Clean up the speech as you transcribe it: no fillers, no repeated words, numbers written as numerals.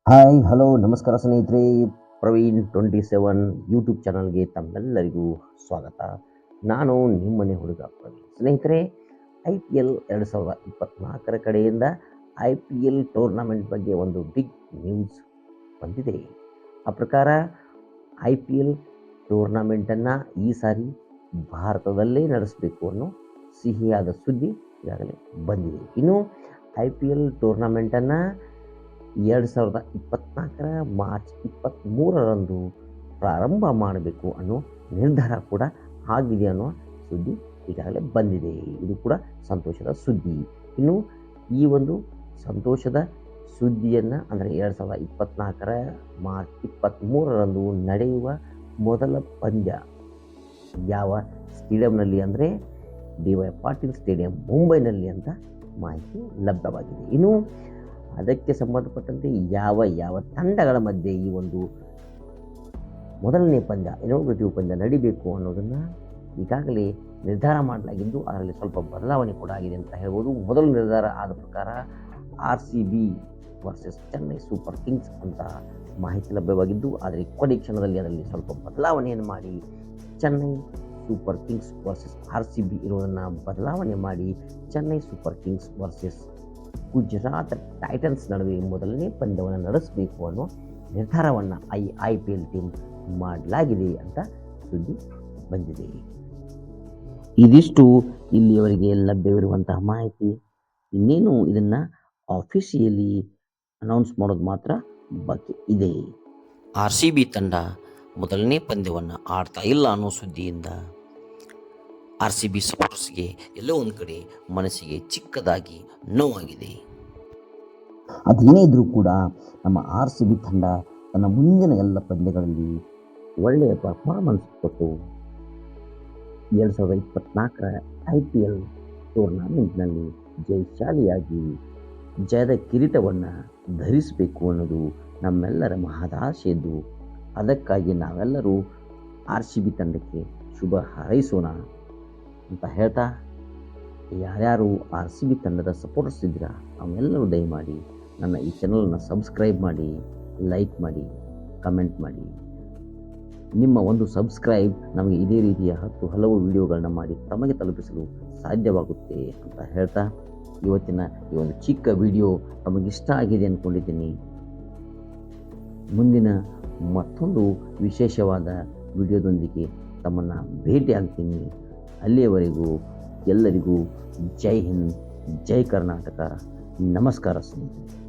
Hi hello ನಮಸ್ಕಾರ ಸ್ನೇಹಿತರೆ. Praveen 27 YouTube ಚಾನಲ್ಗೆ ತಮ್ಮೆಲ್ಲರಿಗೂ ಸ್ವಾಗತ. ನಾನು ನಿಮ್ಮನೆ ಹುಡುಗ ಪ್ರವೀಣ್. ಸ್ನೇಹಿತರೆ, IPL 2024 ಕಡೆಯಿಂದ IPL ಟೂರ್ನಮೆಂಟ್ ಬಗ್ಗೆ ಒಂದು ಬಿಗ್ ನ್ಯೂಸ್ ಬಂದಿದೆ. ಆ ಪ್ರಕಾರ IPL ಟೂರ್ನಮೆಂಟನ್ನು ಈ ಸಾರಿ ಭಾರತದಲ್ಲೇ ನಡೆಸಬೇಕು ಅನ್ನೋ ಸಿಹಿಯಾದ ಸುದ್ದಿ ಈಗಾಗಲೇ ಬಂದಿದೆ. ಇನ್ನು IPL ಟೂರ್ನಮೆಂಟನ್ನು 2024 ಮಾರ್ಚ್ 23ರಂದು ಪ್ರಾರಂಭ ಮಾಡಬೇಕು ಅನ್ನೋ ನಿರ್ಧಾರ ಕೂಡ ಆಗಿದೆ ಅನ್ನೋ ಸುದ್ದಿ ಈಗಾಗಲೇ ಬಂದಿದೆ. ಇದು ಕೂಡ ಸಂತೋಷದ ಸುದ್ದಿ. ಇನ್ನು ಈ ಒಂದು ಸಂತೋಷದ ಸುದ್ದಿಯನ್ನು ಅಂದರೆ 2024 ಮಾರ್ಚ್ 23ರಂದು ನಡೆಯುವ ಮೊದಲ ಪಂದ್ಯ ಯಾವ ಸ್ಟೇಡಿಯಂನಲ್ಲಿ ಅಂದರೆ DY ಪಾಟೀಲ್ ಸ್ಟೇಡಿಯಂ ಮುಂಬೈನಲ್ಲಿ ಅಂತ ಮಾಹಿತಿ ಲಭ್ಯವಾಗಿದೆ. ಇನ್ನು ಅದಕ್ಕೆ ಸಂಬಂಧಪಟ್ಟಂತೆ ಯಾವ ತಂಡಗಳ ಮಧ್ಯೆ ಈ ಒಂದು ಮೊದಲನೇ ಪಂದ್ಯ ಇನೋಗ್ರೇಟಿವ್ ಪಂದ್ಯ ನಡಿಬೇಕು ಅನ್ನೋದನ್ನು ಈಗಾಗಲೇ ನಿರ್ಧಾರ ಮಾಡಲಾಗಿದ್ದು ಅದರಲ್ಲಿ ಸ್ವಲ್ಪ ಬದಲಾವಣೆ ಕೂಡ ಆಗಿದೆ ಅಂತ ಹೇಳ್ಬೋದು. ಮೊದಲು ನಿರ್ಧಾರ ಆದ ಪ್ರಕಾರ RCB versus Chennai super Kings ಅಂತ ಮಾಹಿತಿ ಲಭ್ಯವಾಗಿದ್ದು, ಆದರೆ ಕೊನೆ ಕ್ಷಣದಲ್ಲಿ ಅದರಲ್ಲಿ ಸ್ವಲ್ಪ ಬದಲಾವಣೆಯನ್ನು ಮಾಡಿ Chennai super Kings versus RCB ಇರೋದನ್ನು ಬದಲಾವಣೆ ಮಾಡಿ Chennai super Kings versus Gujarat Titans ನಡುವೆ ಮೊದಲನೇ ಪಂದ್ಯವನ್ನು ನಡೆಸಬೇಕು ಅನ್ನೋ ನಿರ್ಧಾರವನ್ನು IPL ಟೀಮ್ ಮಾಡಲಾಗಿದೆ ಅಂತ ಸುದ್ದಿ ಬಂದಿದೆ. ಇದಿಷ್ಟು ಇಲ್ಲಿಯವರೆಗೆ ಲಭ್ಯವಿರುವಂತಹ ಮಾಹಿತಿ. ಇನ್ನೇನು ಇದನ್ನು ಆಫಿಷಿಯಲಿ ಅನೌನ್ಸ್ ಮಾಡೋದು ಮಾತ್ರ ಬಾಕಿ ಇದೆ. RCB ತಂಡ ಮೊದಲನೇ ಪಂದ್ಯವನ್ನು ಆಡ್ತಾ ಇಲ್ಲ ಅನ್ನೋ ಸುದ್ದಿಯಿಂದ RCB ಸಪೋರ್ಟರ್ಸ್ಗೆ ಎಲ್ಲೋ ಒಂದು ಕಡೆ ಮನಸ್ಸಿಗೆ ಚಿಕ್ಕದಾಗಿ ನೋವಾಗಿದೆ. ಅದೇನೇ ಇದ್ರೂ ಕೂಡ ನಮ್ಮ RCB ತಂಡ ತನ್ನ ಮುಂದಿನ ಎಲ್ಲ ಪಂದ್ಯಗಳಲ್ಲಿ ಒಳ್ಳೆಯ ಪರ್ಫಾರ್ಮೆನ್ಸ್ ಕೊಟ್ಟು 2024 IPL ಟೂರ್ನಮೆಂಟ್ನಲ್ಲಿ ಜಯಶಾಲಿಯಾಗಿ ಜಯದ ಕಿರೀಟವನ್ನು ಧರಿಸಬೇಕು ಅನ್ನೋದು ನಮ್ಮೆಲ್ಲರ ಮಹದಾಸೆಯಿದ್ದು, ಅದಕ್ಕಾಗಿ ನಾವೆಲ್ಲರೂ RCB ತಂಡಕ್ಕೆ ಶುಭ ಹಾರೈಸೋಣ ಅಂತ ಹೇಳ್ತಾ, ಯಾರ್ಯಾರು RCB ತಂಡದ ಸಪೋರ್ಟರ್ಸ್ ಇದ್ದೀರಾ ಅವನ್ನೆಲ್ಲರೂ ದಯಮಾಡಿ ನನ್ನ ಈ ಚಾನಲನ್ನು ಸಬ್ಸ್ಕ್ರೈಬ್ ಮಾಡಿ, ಲೈಕ್ ಮಾಡಿ, ಕಮೆಂಟ್ ಮಾಡಿ. ನಿಮ್ಮ ಒಂದು ಸಬ್ಸ್ಕ್ರೈಬ್ ನಮಗೆ ಇದೇ ರೀತಿಯ ಹಲವು ವಿಡಿಯೋಗಳನ್ನ ಮಾಡಿ ತಮಗೆ ತಲುಪಿಸಲು ಸಾಧ್ಯವಾಗುತ್ತೆ ಅಂತ ಹೇಳ್ತಾ, ಇವತ್ತಿನ ಈ ಒಂದು ಚಿಕ್ಕ ವಿಡಿಯೋ ತಮಗಿಷ್ಟ ಆಗಿದೆ ಅಂದ್ಕೊಂಡಿದ್ದೀನಿ. ಮುಂದಿನ ಮತ್ತೊಂದು ವಿಶೇಷವಾದ ವಿಡಿಯೋದೊಂದಿಗೆ ತಮ್ಮನ್ನು ಭೇಟಿ ಆಗ್ತೀನಿ. ಅಲ್ಲಿಯವರೆಗೂ ಎಲ್ಲರಿಗೂ ಜೈ ಹಿಂದ್, ಜೈ ಕರ್ನಾಟಕ, ನಮಸ್ಕಾರ ಸ್ನೇಹಿತರೆ.